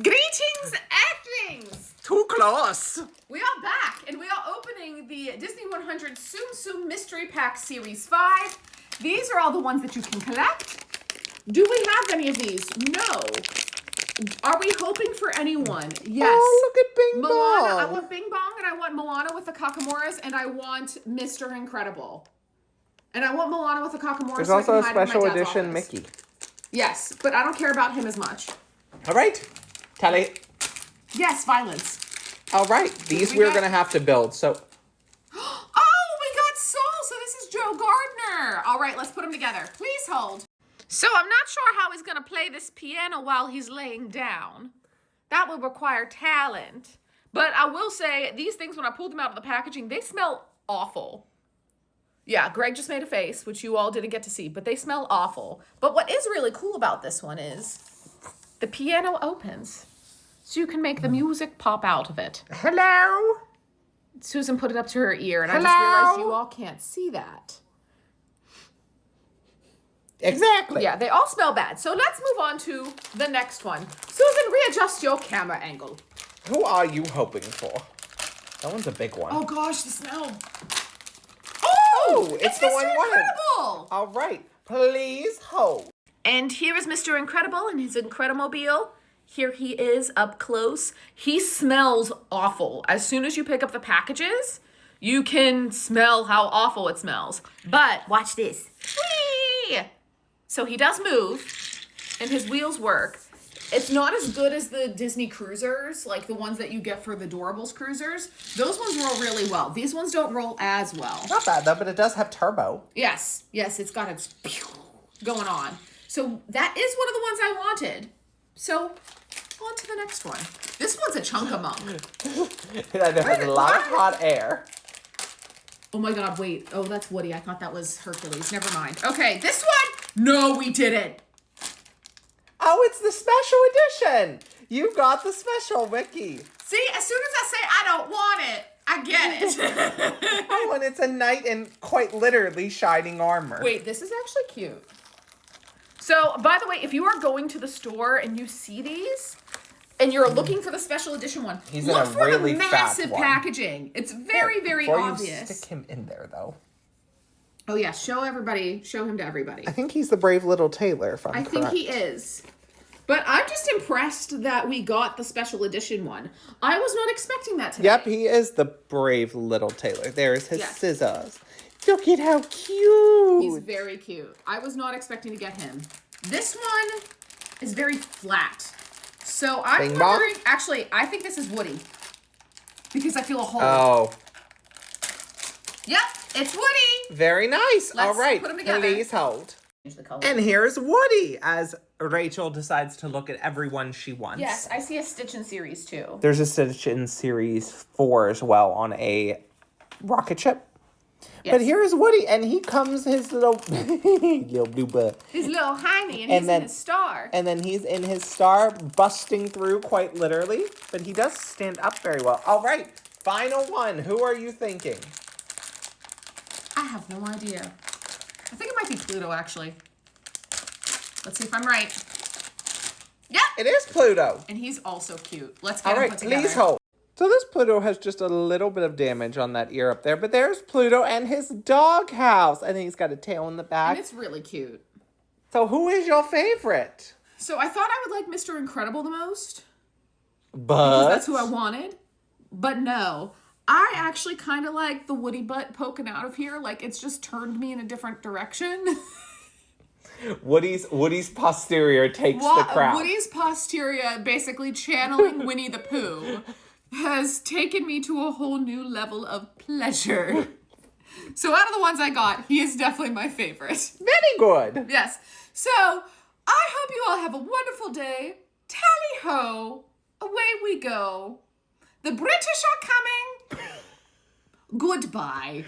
Greetings, Earthlings! Too close! We are back, and we are opening the Disney 100 Tsum Mystery Pack Series 5. These are all the ones that you can collect. Do we have any of these? No. Are we hoping for anyone? Yes. Oh, look at Bing Moana. Bong. I want Bing Bong, and I want Moana with the Kakamuras, and I want Mr. Incredible. And I want Moana with the Kakamuras. There's so also I a can hide in my special dad's edition office. Mickey. Yes, but I don't care about him as much. All right. Tally. Yes, violence. All right. These we we're got? going to have to build. So, Oh, we got Soul. So this is Joe Gardner. All right, let's put them together. Please hold. So I'm not sure how he's going to play this piano while he's laying down. That would require talent. But I will say, these things, when I pulled them out of the packaging, they smell awful. Yeah, Greg just made a face, which you all didn't get to see, but they smell awful. But what is really cool about this one is the piano opens, so you can make the music pop out of it. hello. Susan put it up to her ear, and I Hello? just realized you all can't see that. Exactly. Yeah, they all smell bad. So let's move on to the next one. Susan, readjust your camera angle. Who are you hoping for? That one's a big one. Oh gosh, the smell. Oh, it's the Mr. one you wanted. Incredible! All right. Please hold. And here is Mr. Incredible in his Incredimobile. Here he is up close. He smells awful. As soon as you pick up the packages, you can smell how awful it smells. But watch this. Whee! So he does move, and his wheels work. It's not as good as the Disney cruisers, like the ones that you get for the Doorables cruisers. Those ones roll really well. These ones don't roll as well. Not bad, though, but it does have turbo. Yes, it's got its going on. So that is one of the ones I wanted. So on to the next one. This one's a chunk-a-munk. It either has a lot of hot air. Oh my god, wait. Oh, that's Woody. I thought that was Hercules. Never mind. Okay, this one. No, we didn't. Oh, it's the special edition. You got the special, Wiki. See, as soon as I say I don't want it, I get it. Oh, and it's a knight in quite literally shining armor. Wait, this is actually cute. So, by the way, if you are going to the store and you see these, and you're looking for the special edition one, He's look in a for really the fat massive one. packaging. It's very, very Before obvious. you stick him in there, though. Oh yeah, show him to everybody. I think he's the brave little tailor, if I'm I correct. think he is. But I'm just impressed that we got the special edition one. I was not expecting that today. Yep, he is the brave little tailor. There's his Yes. scissors. Look at how cute. He's very cute. I was not expecting to get him. This one is very flat. So I'm Bing bong? wondering, actually, I think this is Woody. Because I feel a hole. Oh, Yep, it's Woody. very nice. Let's All right, put 'em together. please hold. Change the color. And here's Woody as Rachel decides to look at everyone she wants. Yes, I see a Stitch in Series 2. There's a Stitch in Series 4 as well on a rocket ship. Yes. But here's Woody, and he comes his little little blue butt. His little hiney, and And he's then- in his star. And then he's in his star, busting through quite literally. But he does stand up very well. All right, final one. Who are you thinking? I have no idea. I think it might be Pluto, actually. Let's see if I'm right. Yep. It is Pluto. And he's also cute. Let's get All him right, put together. please hold. So this Pluto has just a little bit of damage on that ear up there. But there's Pluto and his doghouse. I think he's got a tail in the And back. it's really cute. So who is your favorite? So I thought I would like Mr. Incredible the most. But Because that's who I wanted. But no. I actually kind of like the Woody butt poking out of here. Like, it's just turned me in a different direction. Woody's posterior takes the crowd. Woody's posterior, basically channeling Winnie the Pooh, has taken me to a whole new level of pleasure. So out of the ones I got, he is definitely my favorite. Very good. Yes. So I hope you all have a wonderful day. Tally ho. Away we go. The British are coming. Goodbye.